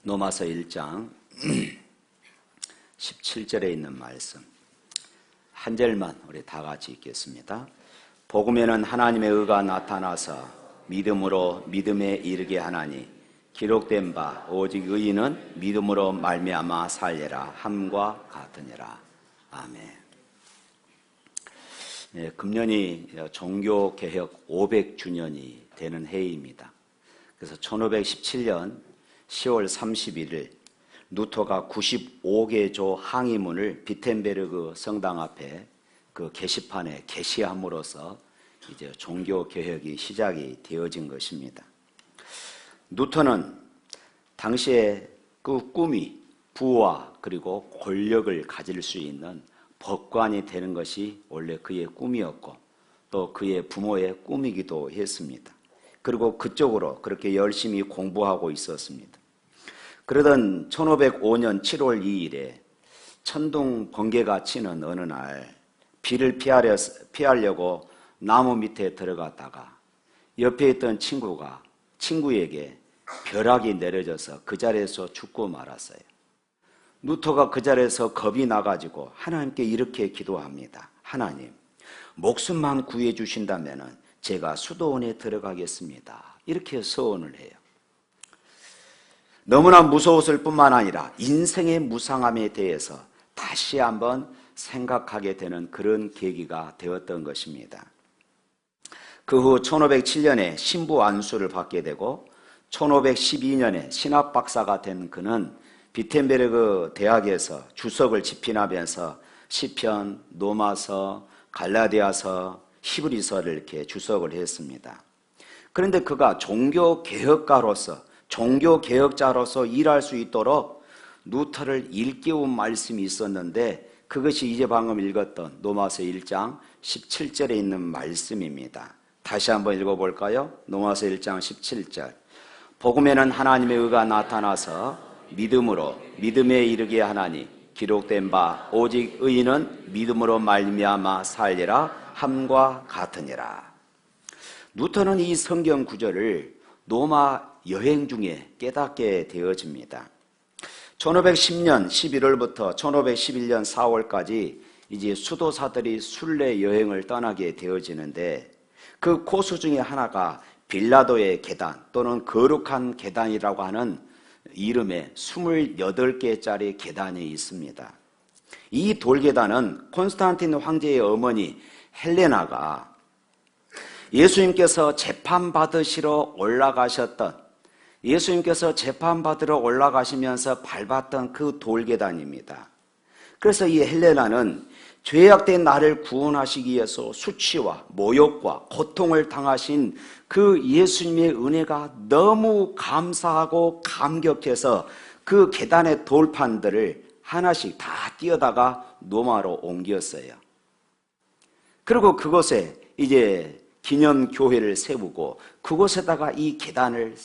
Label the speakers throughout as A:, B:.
A: 로마서 1장 17절에 있는 말씀 한 절만 우리 다 같이 읽겠습니다. 복음에는 하나님의 의가 나타나서 믿음으로 믿음에 이르게 하나니 기록된 바 오직 의인은 믿음으로 말미암아 살리라 함과 같으니라. 아멘. 네, 금년이 종교개혁 500주년이 되는 해입니다. 그래서 1517년 10월 31일 루터가 95개조 항의문을 비텐베르그 성당 앞에 그 게시판에 게시함으로써 이제 종교 개혁이 시작이 되어진 것입니다. 루터는 당시에 그 꿈이 부와 그리고 권력을 가질 수 있는 법관이 되는 것이 원래 그의 꿈이었고 또 그의 부모의 꿈이기도 했습니다. 그리고 그쪽으로 그렇게 열심히 공부하고 있었습니다. 그러던 1505년 7월 2일에 천둥 번개가 치는 어느 날 비를 피하려고 나무 밑에 들어갔다가 옆에 있던 친구에게 벼락이 내려져서 그 자리에서 죽고 말았어요. 루터가 그 자리에서 겁이 나가지고 하나님께 이렇게 기도합니다. 하나님, 목숨만 구해 주신다면 제가 수도원에 들어가겠습니다. 이렇게 서원을 해요. 너무나 무서웠을 뿐만 아니라 인생의 무상함에 대해서 다시 한번 생각하게 되는 그런 계기가 되었던 것입니다. 그 후 1507년에 신부 안수를 받게 되고 1512년에 신학 박사가 된 그는 비텐베르그 대학에서 주석을 집필하면서 시편, 로마서, 갈라디아서, 히브리서를 이렇게 주석을 했습니다. 그런데 그가 종교개혁가로서 종교개혁자로서 일할 수 있도록 루터를 일깨운 말씀이 있었는데 그것이 이제 방금 읽었던 로마서 1장 17절에 있는 말씀입니다. 다시 한번 읽어볼까요? 로마서 1장 17절 복음에는 하나님의 의가 나타나서 믿음으로 믿음에 이르게 하나니 기록된 바 오직 의인은 믿음으로 말미암아 살리라 함과 같으니라. 루터는 이 성경 구절을 로마 여행 중에 깨닫게 되어집니다. 1510년 11월부터 1511년 4월까지 이제 수도사들이 순례 여행을 떠나게 되어지는데 그 코스 중에 하나가 빌라도의 계단 또는 거룩한 계단이라고 하는 이름의 28개짜리 계단이 있습니다. 이 돌계단은 콘스탄틴 황제의 어머니 헬레나가 예수님께서 재판받으시러 올라가시면서 밟았던 그 돌계단입니다. 그래서 이 헬레나는 죄악된 나를 구원하시기 위해서 수치와 모욕과 고통을 당하신 그 예수님의 은혜가 너무 감사하고 감격해서 그 계단의 돌판들을 하나씩 다 띄어다가 로마로 옮겼어요. 그리고 그곳에 이제 기념교회를 세우고 그곳에다가 이 계단을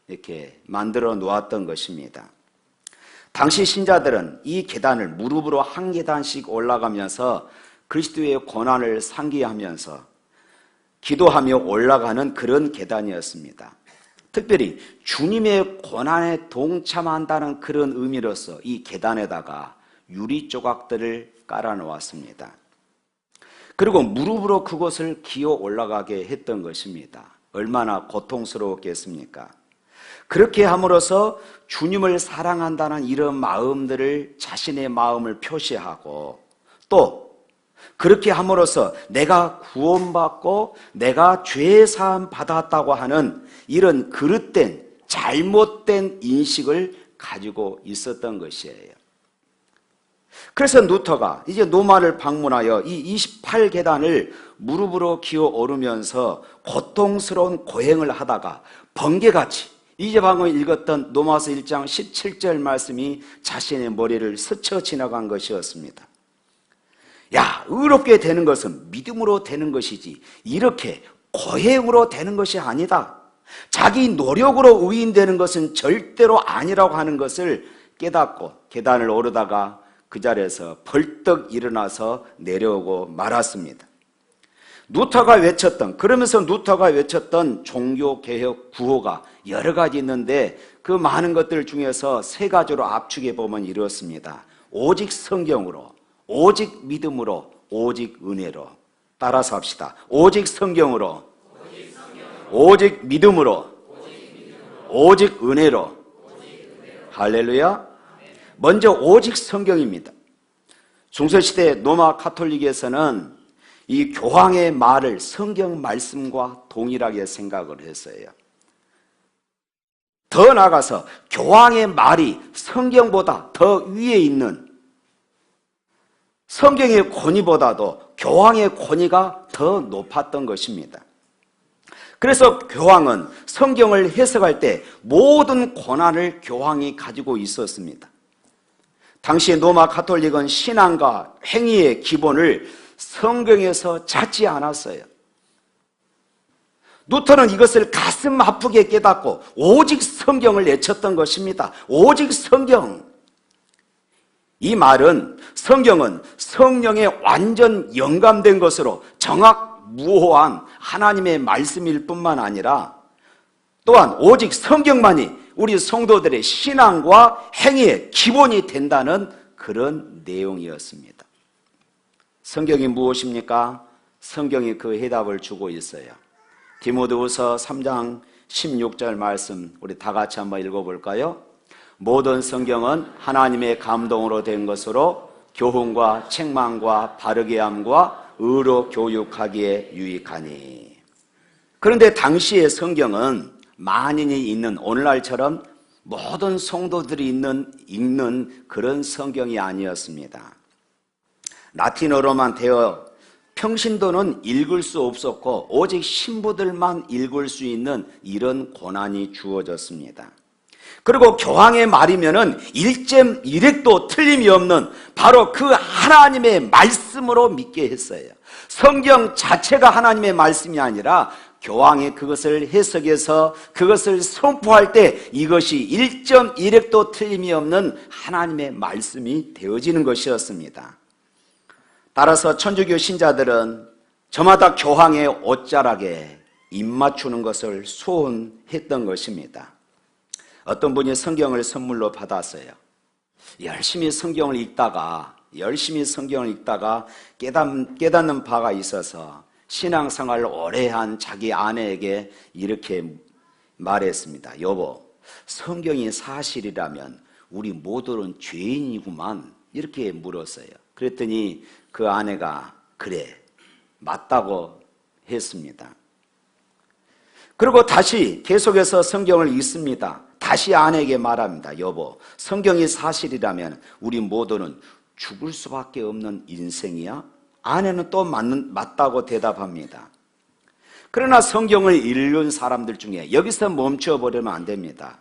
A: 이렇게 만들어 놓았던 것입니다. 당시 신자들은 이 계단을 무릎으로 한 계단씩 올라가면서 그리스도의 고난을 상기하면서 기도하며 올라가는 그런 계단이었습니다. 특별히 주님의 고난에 동참한다는 그런 의미로서 이 계단에다가 유리 조각들을 깔아 놓았습니다. 그리고 무릎으로 그곳을 기어 올라가게 했던 것입니다. 얼마나 고통스러웠겠습니까? 그렇게 함으로써 주님을 사랑한다는 이런 마음들을 자신의 마음을 표시하고 또 그렇게 함으로써 내가 구원받고 내가 죄사함 받았다고 하는 이런 그릇된 잘못된 인식을 가지고 있었던 것이에요. 그래서 루터가 이제 로마를 방문하여 이 28계단을 무릎으로 기어 오르면서 고통스러운 고행을 하다가 번개같이 이제 방금 읽었던 로마서 1장 17절 말씀이 자신의 머리를 스쳐 지나간 것이었습니다. 야, 의롭게 되는 것은 믿음으로 되는 것이지 이렇게 고행으로 되는 것이 아니다. 자기 노력으로 의인되는 것은 절대로 아니라고 하는 것을 깨닫고 계단을 오르다가 그 자리에서 벌떡 일어나서 내려오고 말았습니다. 그러면서 루터가 외쳤던 종교개혁 구호가 여러 가지 있는데 그 많은 것들 중에서 세 가지로 압축해 보면 이렇습니다. 오직 성경으로, 오직 믿음으로, 오직 은혜로. 따라서 합시다. 오직 성경으로, 오직 믿음으로, 오직 은혜로. 할렐루야. 먼저 오직 성경입니다. 중세시대 로마 카톨릭에서는 이 교황의 말을 성경 말씀과 동일하게 생각을 했어요. 더 나아가서 교황의 말이 성경보다 더 위에 있는, 성경의 권위보다도 교황의 권위가 더 높았던 것입니다. 그래서 교황은 성경을 해석할 때 모든 권한을 교황이 가지고 있었습니다. 당시 로마 가톨릭은 신앙과 행위의 기본을 성경에서 찾지 않았어요. 루터는 이것을 가슴 아프게 깨닫고 오직 성경을 외쳤던 것입니다. 오직 성경. 이 말은 성경은 성령에 완전 영감된 것으로 정확무호한 하나님의 말씀일 뿐만 아니라 또한 오직 성경만이 우리 성도들의 신앙과 행위의 기본이 된다는 그런 내용이었습니다. 성경이 무엇입니까? 성경이 그 해답을 주고 있어요. 디모데후서 3장 16절 말씀 우리 다 같이 한번 읽어볼까요? 모든 성경은 하나님의 감동으로 된 것으로 교훈과 책망과 바르게 함과 의로 교육하기에 유익하니. 그런데 당시의 성경은 만인이 있는 오늘날처럼 모든 성도들이 읽는 그런 성경이 아니었습니다. 라틴어로만 되어 평신도는 읽을 수 없었고 오직 신부들만 읽을 수 있는 이런 고난이 주어졌습니다. 그리고 교황의 말이면은 1점 1핵도 틀림이 없는 바로 그 하나님의 말씀으로 믿게 했어요. 성경 자체가 하나님의 말씀이 아니라 교황이 그것을 해석해서 그것을 선포할 때 이것이 1점 1핵도 틀림이 없는 하나님의 말씀이 되어지는 것이었습니다. 따라서 천주교 신자들은 저마다 교황의 옷자락에 입맞추는 것을 소원했던 것입니다. 어떤 분이 성경을 선물로 받았어요. 열심히 성경을 읽다가 깨닫는 바가 있어서 신앙생활을 오래 한 자기 아내에게 이렇게 말했습니다. 여보, 성경이 사실이라면 우리 모두는 죄인이구만. 이렇게 물었어요. 그랬더니 그 아내가 그래, 맞다고 했습니다. 그리고 다시 계속해서 성경을 읽습니다. 다시 아내에게 말합니다. 여보, 성경이 사실이라면 우리 모두는 죽을 수밖에 없는 인생이야? 아내는 또 맞다고 대답합니다. 그러나 성경을 읽은 사람들 중에 여기서 멈춰버리면 안 됩니다.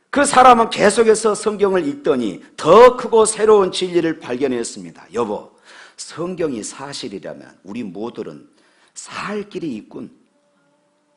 A: 그 사람은 계속해서 성경을 읽더니 더 크고 새로운 진리를 발견했습니다. 여보, 성경이 사실이라면 우리 모두는 살 길이 있군.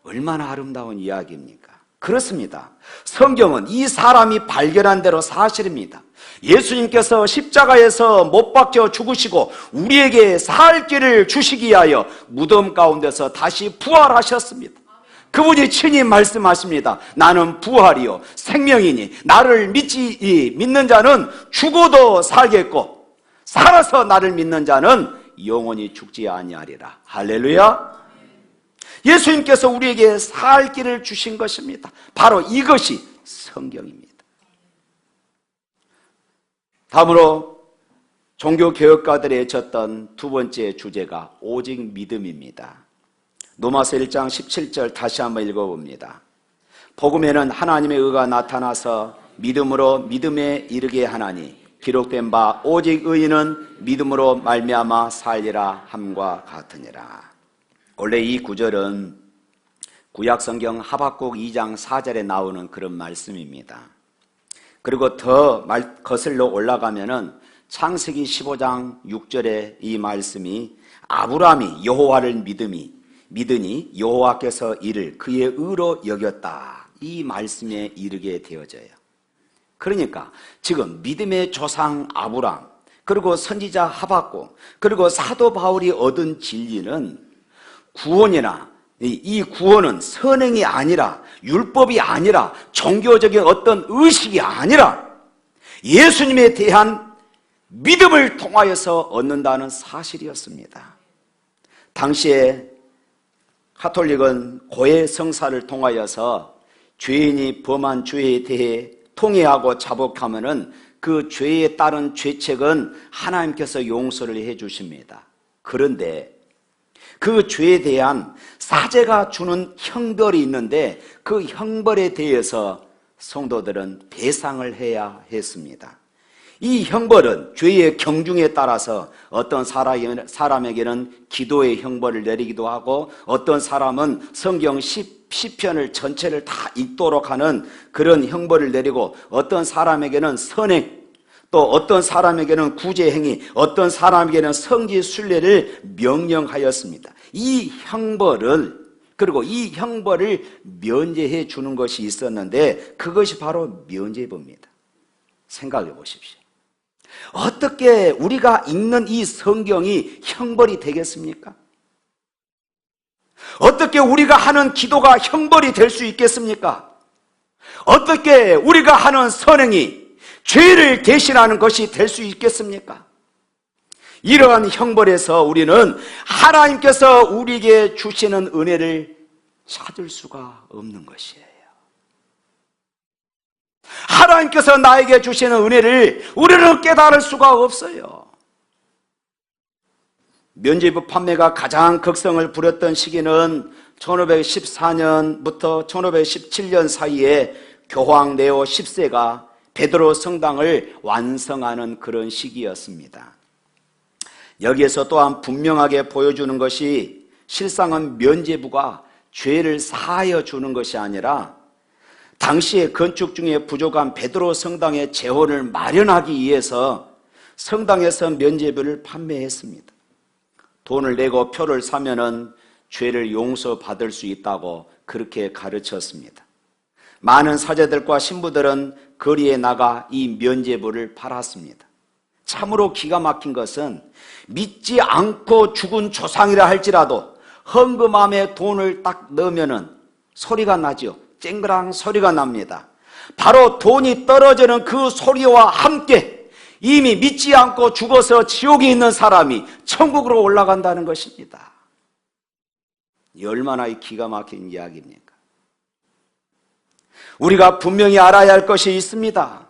A: 얼마나 아름다운 이야기입니까? 그렇습니다. 성경은 이 사람이 발견한 대로 사실입니다. 예수님께서 십자가에서 못 박혀 죽으시고 우리에게 살 길을 주시기 위하여 무덤 가운데서 다시 부활하셨습니다. 그분이 친히 말씀하십니다. 나는 부활이요 생명이니 나를 믿는 자는 죽어도 살겠고 살아서 나를 믿는 자는 영원히 죽지 아니하리라. 할렐루야. 예수님께서 우리에게 살 길을 주신 것입니다. 바로 이것이 성경입니다. 다음으로 종교개혁가들이 외쳤던 두 번째 주제가 오직 믿음입니다. 로마서 1장 17절 다시 한번 읽어봅니다. 복음에는 하나님의 의가 나타나서 믿음으로 믿음에 이르게 하나니 기록된 바 오직 의인은 믿음으로 말미암아 살리라 함과 같으니라. 원래 이 구절은 구약성경 하박국 2장 4절에 나오는 그런 말씀입니다. 그리고 더 거슬러 올라가면은 창세기 15장 6절에 이 말씀이 아브라함이 여호와를 믿으니 여호와께서 이를 그의 의로 여겼다. 이 말씀에 이르게 되어져요. 그러니까 지금 믿음의 조상 아브라함, 그리고 선지자 하박국, 그리고 사도 바울이 얻은 진리는 구원이나 이 구원은 선행이 아니라, 율법이 아니라, 종교적인 어떤 의식이 아니라 예수님에 대한 믿음을 통하여서 얻는다는 사실이었습니다. 당시에 가톨릭은 고해 성사를 통하여서 죄인이 범한 죄에 대해 통회하고 자복하면은 그 죄에 따른 죄책은 하나님께서 용서를 해 주십니다. 그런데 그 죄에 대한 사제가 주는 형벌이 있는데 그 형벌에 대해서 성도들은 배상을 해야 했습니다. 이 형벌은 죄의 경중에 따라서 어떤 사람에게는 기도의 형벌을 내리기도 하고, 어떤 사람은 성경 시편을 전체를 다 읽도록 하는 그런 형벌을 내리고, 어떤 사람에게는 선행, 또 어떤 사람에게는 구제행위, 어떤 사람에게는 성지순례를 명령하였습니다. 이 형벌을, 그리고 이 형벌을 면제해 주는 것이 있었는데 그것이 바로 면죄부입니다. 생각해 보십시오. 어떻게 우리가 읽는 이 성경이 형벌이 되겠습니까? 어떻게 우리가 하는 기도가 형벌이 될 수 있겠습니까? 어떻게 우리가 하는 선행이 죄를 대신하는 것이 될 수 있겠습니까? 이러한 형벌에서 우리는 하나님께서 우리에게 주시는 은혜를 찾을 수가 없는 것이에요. 하나님께서 나에게 주시는 은혜를 우리는 깨달을 수가 없어요. 면죄부 판매가 가장 극성을 부렸던 시기는 1514년부터 1517년 사이에 교황 네오 10세가 베드로 성당을 완성하는 그런 시기였습니다. 여기에서 또한 분명하게 보여주는 것이, 실상은 면죄부가 죄를 사하여 주는 것이 아니라 당시의 건축 중에 부족한 베드로 성당의 재원을 마련하기 위해서 성당에서 면죄부를 판매했습니다. 돈을 내고 표를 사면은 죄를 용서받을 수 있다고 그렇게 가르쳤습니다. 많은 사제들과 신부들은 거리에 나가 이 면죄부를 팔았습니다. 참으로 기가 막힌 것은 믿지 않고 죽은 조상이라 할지라도 헌금함에 돈을 딱 넣으면은 소리가 나죠. 쨍그랑 소리가 납니다. 바로 돈이 떨어지는 그 소리와 함께 이미 믿지 않고 죽어서 지옥에 있는 사람이 천국으로 올라간다는 것입니다. 이 얼마나 기가 막힌 이야기입니까? 우리가 분명히 알아야 할 것이 있습니다.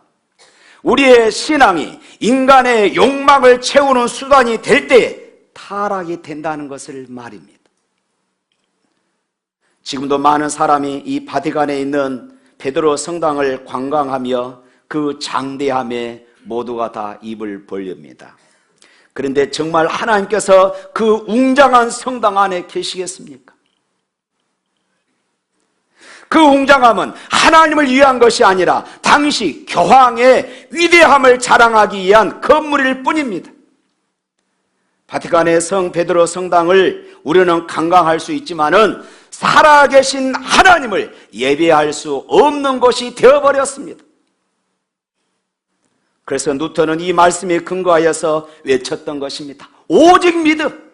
A: 우리의 신앙이 인간의 욕망을 채우는 수단이 될 때 타락이 된다는 것을 말입니다. 지금도 많은 사람이 이 바티칸에 있는 베드로 성당을 관광하며 그 장대함에 모두가 다 입을 벌립니다. 그런데 정말 하나님께서 그 웅장한 성당 안에 계시겠습니까? 그 웅장함은 하나님을 위한 것이 아니라 당시 교황의 위대함을 자랑하기 위한 건물일 뿐입니다. 바티칸의 성 베드로 성당을 우리는 관광할 수 있지만은 살아계신 하나님을 예배할 수 없는 곳이 되어버렸습니다. 그래서 루터는 이 말씀에 근거하여서 외쳤던 것입니다. 오직 믿음.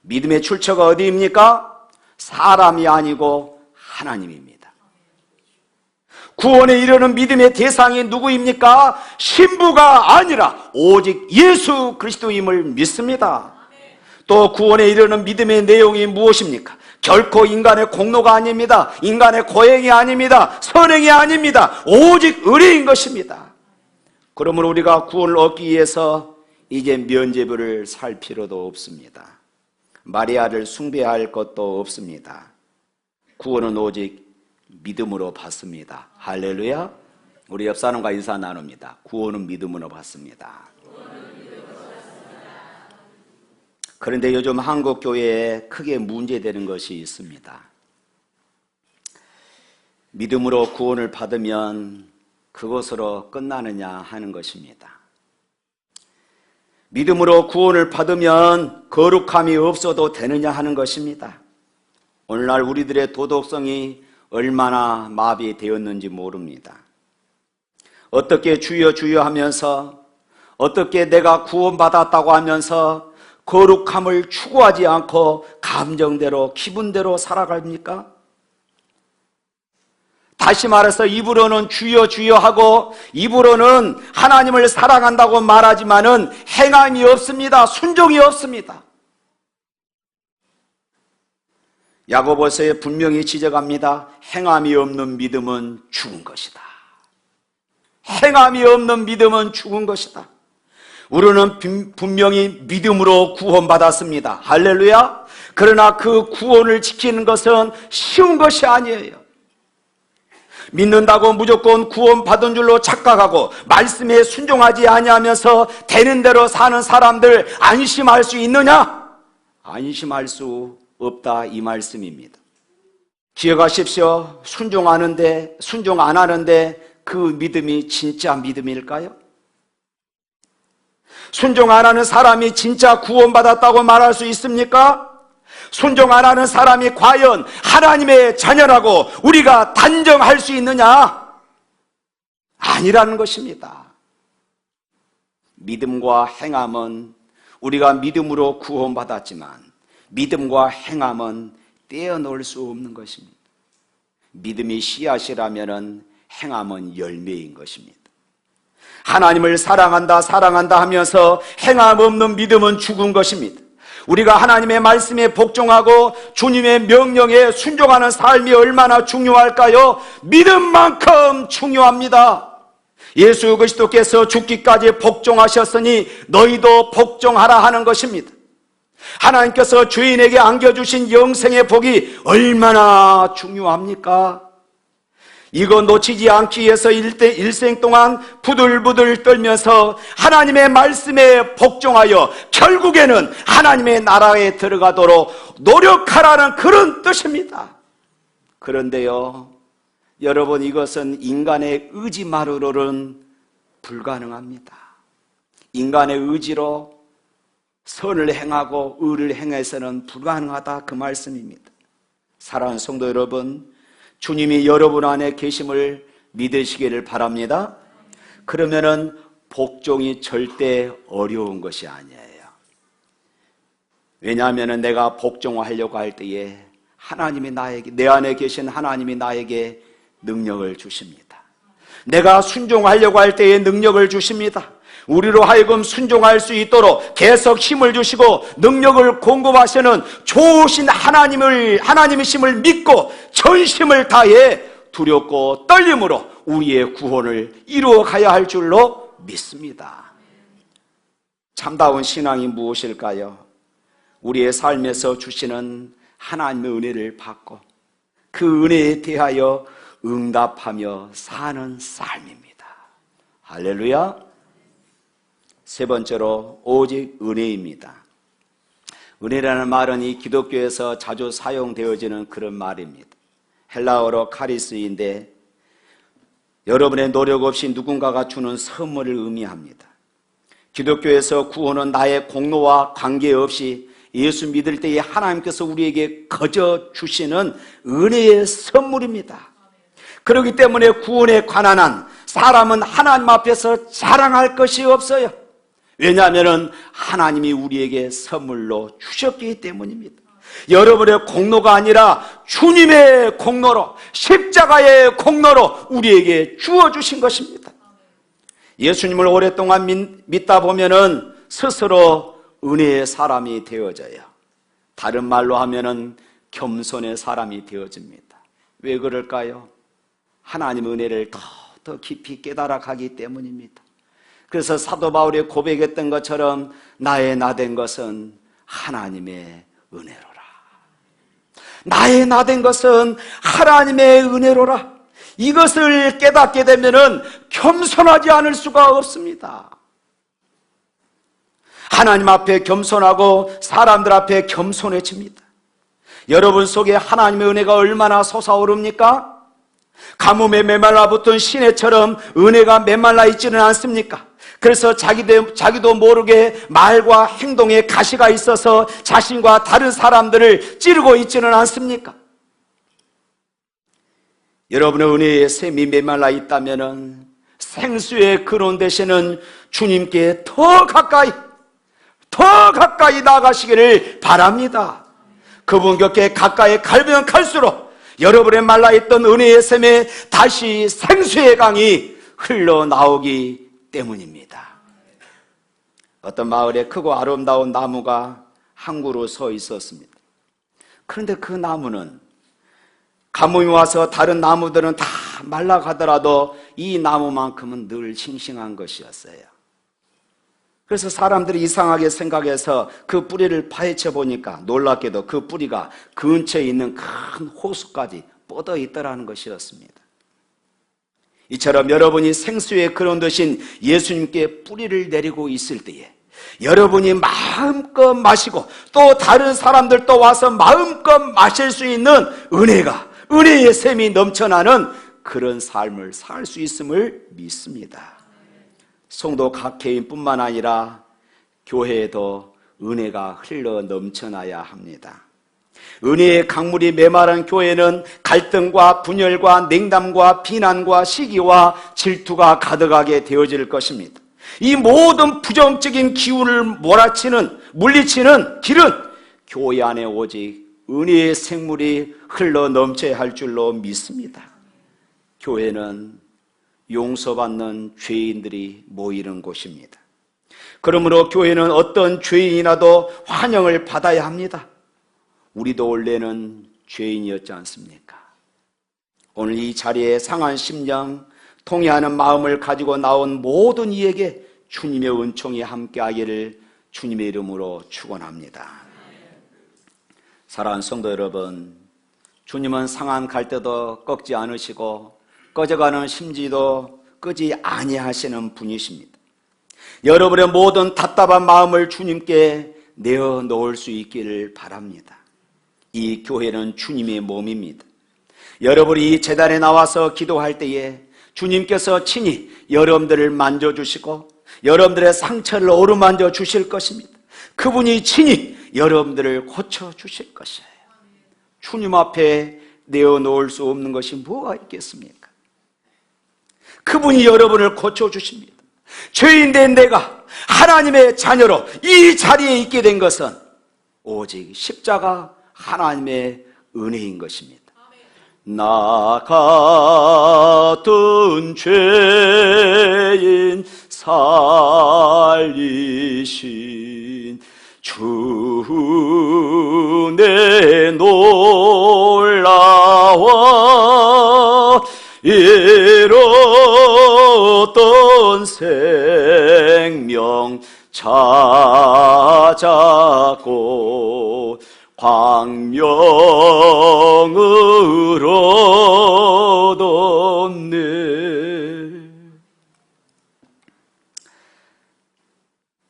A: 믿음의 출처가 어디입니까? 사람이 아니고 하나님입니다. 구원에 이르는 믿음의 대상이 누구입니까? 신부가 아니라 오직 예수 그리스도임을 믿습니다. 또 구원에 이르는 믿음의 내용이 무엇입니까? 결코 인간의 공로가 아닙니다. 인간의 고행이 아닙니다. 선행이 아닙니다. 오직 의리인 것입니다. 그러므로 우리가 구원을 얻기 위해서 이제 면죄부를 살 필요도 없습니다. 마리아를 숭배할 것도 없습니다. 구원은 오직 믿음으로 받습니다. 할렐루야. 우리 옆 사람과 인사 나눕니다. 구원은 믿음으로 받습니다. 그런데 요즘 한국 교회에 크게 문제되는 것이 있습니다. 믿음으로 구원을 받으면 그것으로 끝나느냐 하는 것입니다. 믿음으로 구원을 받으면 거룩함이 없어도 되느냐 하는 것입니다. 오늘날 우리들의 도덕성이 얼마나 마비되었는지 모릅니다. 어떻게 주여 주여 하면서, 어떻게 내가 구원받았다고 하면서 거룩함을 추구하지 않고 감정대로 기분대로 살아갑니까? 다시 말해서 입으로는 주여 주여 하고 입으로는 하나님을 사랑한다고 말하지만은 행함이 없습니다. 순종이 없습니다. 야고보서에 분명히 지적합니다. 행함이 없는 믿음은 죽은 것이다. 행함이 없는 믿음은 죽은 것이다. 우리는 분명히 믿음으로 구원받았습니다. 할렐루야. 그러나 그 구원을 지키는 것은 쉬운 것이 아니에요. 믿는다고 무조건 구원받은 줄로 착각하고 말씀에 순종하지 아니하면서 되는 대로 사는 사람들 안심할 수 있느냐? 안심할 수 없다, 이 말씀입니다. 기억하십시오. 순종 안 하는데 그 믿음이 진짜 믿음일까요? 순종 안 하는 사람이 진짜 구원받았다고 말할 수 있습니까? 순종 안 하는 사람이 과연 하나님의 자녀라고 우리가 단정할 수 있느냐? 아니라는 것입니다. 믿음과 행함은 우리가 믿음으로 구원받았지만 믿음과 행함은 떼어놓을 수 없는 것입니다. 믿음이 씨앗이라면 행함은 열매인 것입니다. 하나님을 사랑한다 하면서 행함 없는 믿음은 죽은 것입니다. 우리가 하나님의 말씀에 복종하고 주님의 명령에 순종하는 삶이 얼마나 중요할까요? 믿음만큼 중요합니다. 예수 그리스도께서 죽기까지 복종하셨으니 너희도 복종하라 하는 것입니다. 하나님께서 죄인에게 안겨주신 영생의 복이 얼마나 중요합니까? 이거 놓치지 않기 위해서 일생 동안 부들부들 떨면서 하나님의 말씀에 복종하여 결국에는 하나님의 나라에 들어가도록 노력하라는 그런 뜻입니다. 그런데요, 여러분, 이것은 인간의 의지만으로는 불가능합니다. 인간의 의지로 선을 행하고 의를 행해서는 불가능하다, 그 말씀입니다. 사랑하는 성도 여러분, 주님이 여러분 안에 계심을 믿으시기를 바랍니다. 그러면은 복종이 절대 어려운 것이 아니에요. 왜냐하면 내가 복종하려고 할 때에 하나님이 내 안에 계신 하나님이 나에게 능력을 주십니다. 내가 순종하려고 할 때에 능력을 주십니다. 우리로 하여금 순종할 수 있도록 계속 힘을 주시고 능력을 공급하시는 좋으신 하나님이심을 믿고 전심을 다해 두렵고 떨림으로 우리의 구원을 이루어 가야 할 줄로 믿습니다. 참다운 신앙이 무엇일까요? 우리의 삶에서 주시는 하나님의 은혜를 받고 그 은혜에 대하여 응답하며 사는 삶입니다. 할렐루야. 세 번째로 오직 은혜입니다. 은혜라는 말은 이 기독교에서 자주 사용되어지는 그런 말입니다. 헬라어로 카리스인데 여러분의 노력 없이 누군가가 주는 선물을 의미합니다. 기독교에서 구원은 나의 공로와 관계없이 예수 믿을 때에 하나님께서 우리에게 거저 주시는 은혜의 선물입니다. 그렇기 때문에 구원에 관한 한 사람은 하나님 앞에서 자랑할 것이 없어요. 왜냐하면 하나님이 우리에게 선물로 주셨기 때문입니다. 여러분의 공로가 아니라 주님의 공로로, 십자가의 공로로 우리에게 주어주신 것입니다. 예수님을 오랫동안 믿다 보면은 스스로 은혜의 사람이 되어져요. 다른 말로 하면은 겸손의 사람이 되어집니다. 왜 그럴까요? 하나님의 은혜를 더 깊이 깨달아 가기 때문입니다. 그래서 사도 바울이 고백했던 것처럼 나의 나된 것은 하나님의 은혜로라. 나의 나된 것은 하나님의 은혜로라. 이것을 깨닫게 되면은 겸손하지 않을 수가 없습니다. 하나님 앞에 겸손하고 사람들 앞에 겸손해집니다. 여러분 속에 하나님의 은혜가 얼마나 솟아오릅니까? 가뭄에 메말라 붙은 시내처럼 은혜가 메말라 있지는 않습니까? 그래서 자기도 모르게 말과 행동에 가시가 있어서 자신과 다른 사람들을 찌르고 있지는 않습니까? 여러분의 은혜에 샘이 메말라 있다면 생수의 근원 되시는 주님께 더 더 가까이 나가시기를 바랍니다. 그분 곁에 가까이 가면 갈수록 여러분의 말라있던 은혜의 샘에 다시 생수의 강이 흘러나오기 때문입니다. 어떤 마을에 크고 아름다운 나무가 한 그루 서 있었습니다. 그런데 그 나무는 가뭄이 와서 다른 나무들은 다 말라가더라도 이 나무만큼은 늘 싱싱한 것이었어요. 그래서 사람들이 이상하게 생각해서 그 뿌리를 파헤쳐 보니까 놀랍게도 그 뿌리가 근처에 있는 큰 호수까지 뻗어 있더라는 것이었습니다. 이처럼 여러분이 생수의 근원 되신 예수님께 뿌리를 내리고 있을 때에 여러분이 마음껏 마시고 또 다른 사람들도 와서 마음껏 마실 수 있는 은혜의 샘이 넘쳐나는 그런 삶을 살 수 있음을 믿습니다. 성도 각 개인뿐만 아니라 교회에도 은혜가 흘러 넘쳐나야 합니다. 은혜의 강물이 메마른 교회는 갈등과 분열과 냉담과 비난과 시기와 질투가 가득하게 되어질 것입니다. 이 모든 부정적인 기운을 물리치는 길은 교회 안에 오직 은혜의 생물이 흘러 넘쳐야 할 줄로 믿습니다. 교회는 용서받는 죄인들이 모이는 곳입니다. 그러므로 교회는 어떤 죄인이라도 환영을 받아야 합니다. 우리도 원래는 죄인이었지 않습니까? 오늘 이 자리에 상한 심령, 통회하는 마음을 가지고 나온 모든 이에게 주님의 은총이 함께하기를 주님의 이름으로 축원합니다. 사랑하는 성도 여러분, 주님은 상한 갈대도 꺾지 않으시고 꺼져가는 심지도 끄지 아니하시는 분이십니다. 여러분의 모든 답답한 마음을 주님께 내어놓을 수 있기를 바랍니다. 이 교회는 주님의 몸입니다. 여러분이 이 제단에 나와서 기도할 때에 주님께서 친히 여러분들을 만져주시고 여러분들의 상처를 어루만져 주실 것입니다. 그분이 친히 여러분들을 고쳐주실 것이에요. 주님 앞에 내어놓을 수 없는 것이 뭐가 있겠습니까? 그분이 여러분을 고쳐주십니다. 죄인된 내가 하나님의 자녀로 이 자리에 있게 된 것은 오직 십자가 하나님의 은혜인 것입니다. 나 같은 죄인 살리신 주 내 놀라워 잃었던 생명 찾았고 광명을 얻었네.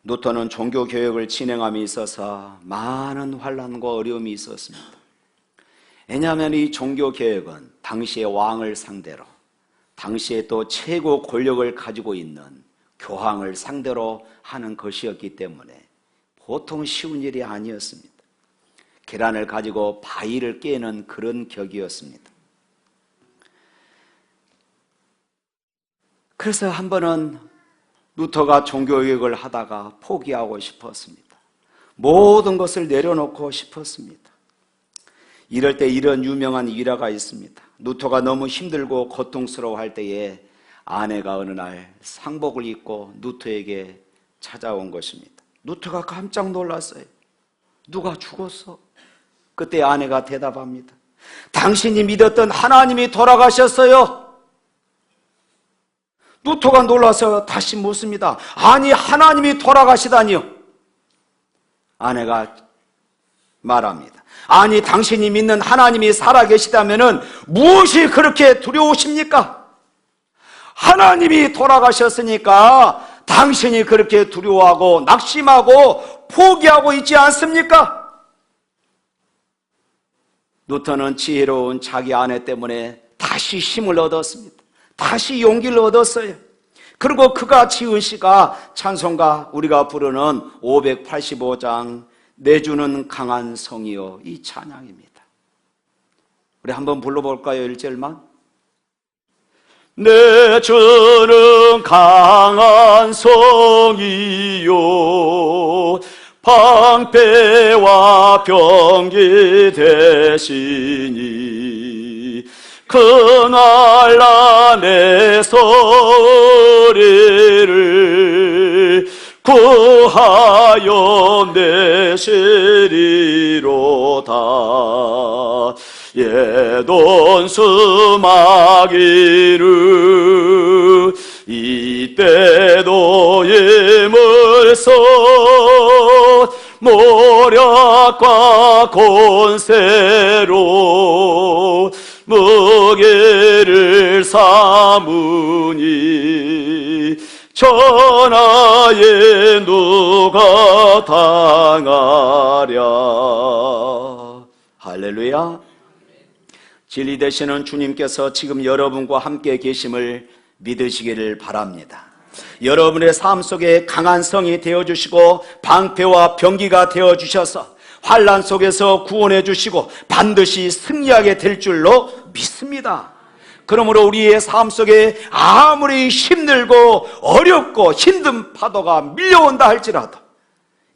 A: 루터는 종교개혁을 진행함에 있어서 많은 환난과 어려움이 있었습니다. 왜냐하면 이 종교개혁은 당시의 왕을 상대로, 당시에 또 최고 권력을 가지고 있는 교황을 상대로 하는 것이었기 때문에 보통 쉬운 일이 아니었습니다. 계란을 가지고 바위를 깨는 그런 격이었습니다. 그래서 한 번은 루터가 종교개혁을 하다가 포기하고 싶었습니다. 모든 것을 내려놓고 싶었습니다. 이럴 때 이런 유명한 일화가 있습니다. 루터가 너무 힘들고 고통스러워할 때에 아내가 어느 날 상복을 입고 루터에게 찾아온 것입니다. 루터가 깜짝 놀랐어요. 누가 죽었어? 그때 아내가 대답합니다. 당신이 믿었던 하나님이 돌아가셨어요. 루터가 놀라서 다시 묻습니다. 아니, 하나님이 돌아가시다니요? 아내가 말합니다. 아니, 당신이 믿는 하나님이 살아계시다면 무엇이 그렇게 두려우십니까? 하나님이 돌아가셨으니까 당신이 그렇게 두려워하고 낙심하고 포기하고 있지 않습니까? 루터는 지혜로운 자기 아내 때문에 다시 힘을 얻었습니다. 다시 용기를 얻었어요. 그리고 그가 지은 시가 찬송가 우리가 부르는 585장 내주는 강한 성이요, 이 찬양입니다. 우리 한번 불러볼까요? 1절만. 내주는 강한 성이요 방패와 병기 되시니 그날 남의 소리를 구하여 내시리로다. 예돈수 마귀를 이때도 이물소 모략과 권세로 무게를 삼으니 천하에 누가 당하랴. 할렐루야. 진리 되시는 주님께서 지금 여러분과 함께 계심을 믿으시기를 바랍니다. 여러분의 삶 속에 강한 성이 되어주시고 방패와 병기가 되어주셔서 환난 속에서 구원해 주시고 반드시 승리하게 될 줄로 믿습니다. 그러므로 우리의 삶 속에 아무리 힘들고 어렵고 힘든 파도가 밀려온다 할지라도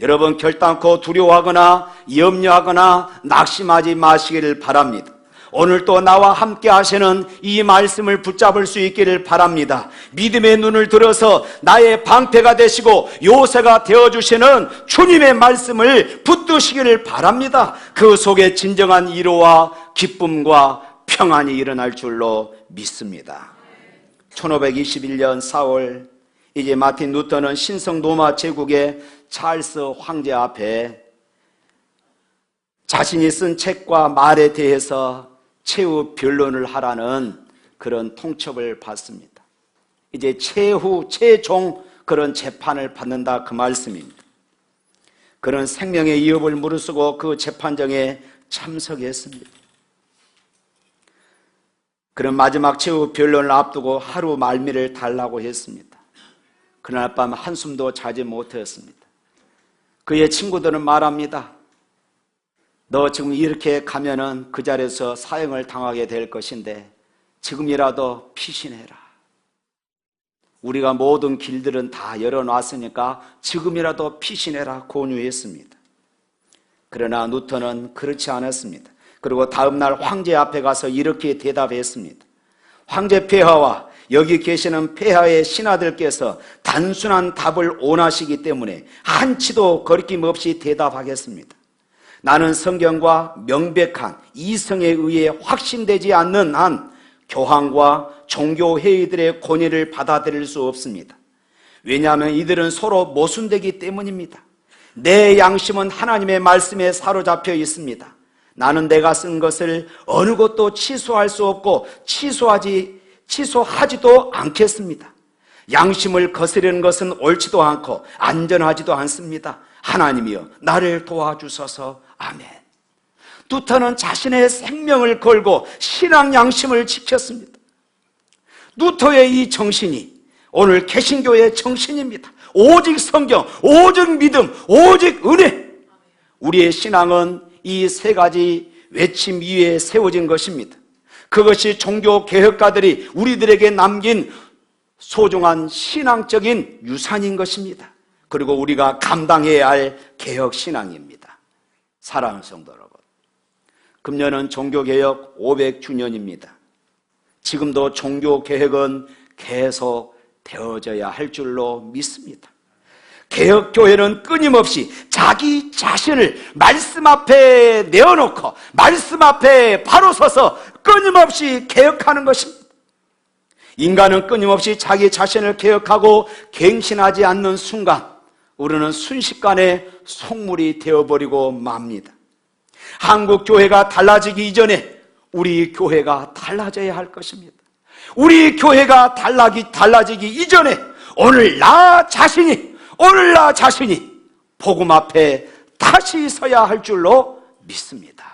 A: 여러분 결단코 두려워하거나 염려하거나 낙심하지 마시기를 바랍니다. 오늘 또 나와 함께 하시는 이 말씀을 붙잡을 수 있기를 바랍니다. 믿음의 눈을 들어서 나의 방패가 되시고 요새가 되어주시는 주님의 말씀을 붙드시기를 바랍니다. 그 속에 진정한 위로와 기쁨과 평안이 일어날 줄로 믿습니다. 1521년 4월 이제 마틴 루터는 신성 로마 제국의 찰스 황제 앞에 자신이 쓴 책과 말에 대해서 최후 변론을 하라는 그런 통첩을 받습니다. 이제 최종 그런 재판을 받는다 그 말씀입니다. 그런 생명의 위협을 무릅쓰고 그 재판정에 참석했습니다. 그런 마지막 최후 변론을 앞두고 하루 말미를 달라고 했습니다. 그날 밤 한숨도 자지 못했습니다. 그의 친구들은 말합니다. 너 지금 이렇게 가면은 그 자리에서 사형을 당하게 될 것인데 지금이라도 피신해라. 우리가 모든 길들은 다 열어놨으니까 지금이라도 피신해라 권유했습니다. 그러나 루터는 그렇지 않았습니다. 그리고 다음 날 황제 앞에 가서 이렇게 대답했습니다. 황제 폐하와 여기 계시는 폐하의 신하들께서 단순한 답을 원하시기 때문에 한치도 거리낌 없이 대답하겠습니다. 나는 성경과 명백한 이성에 의해 확신되지 않는 한 교황과 종교회의들의 권위를 받아들일 수 없습니다. 왜냐하면 이들은 서로 모순되기 때문입니다. 내 양심은 하나님의 말씀에 사로잡혀 있습니다. 나는 내가 쓴 것을 어느 것도 취소할 수 없고 취소하지도 않겠습니다. 양심을 거스르는 것은 옳지도 않고 안전하지도 않습니다. 하나님이여 나를 도와주소서. 아멘. 루터는 자신의 생명을 걸고 신앙 양심을 지켰습니다. 루터의 이 정신이 오늘 개신교의 정신입니다. 오직 성경, 오직 믿음, 오직 은혜. 우리의 신앙은 이 세 가지 외침 위에 세워진 것입니다. 그것이 종교 개혁가들이 우리들에게 남긴 소중한 신앙적인 유산인 것입니다. 그리고 우리가 감당해야 할 개혁 신앙입니다. 사랑하는 성도 여러분, 금년은 종교개혁 500주년입니다. 지금도 종교개혁은 계속 되어져야 할 줄로 믿습니다. 개혁교회는 끊임없이 자기 자신을 말씀 앞에 내어놓고 말씀 앞에 바로 서서 끊임없이 개혁하는 것입니다. 인간은 끊임없이 자기 자신을 개혁하고 갱신하지 않는 순간 우리는 순식간에 속물이 되어버리고 맙니다. 한국 교회가 달라지기 이전에 우리 교회가 달라져야 할 것입니다. 우리 교회가 달라지기 이전에 오늘 나 자신이 복음 앞에 다시 서야 할 줄로 믿습니다.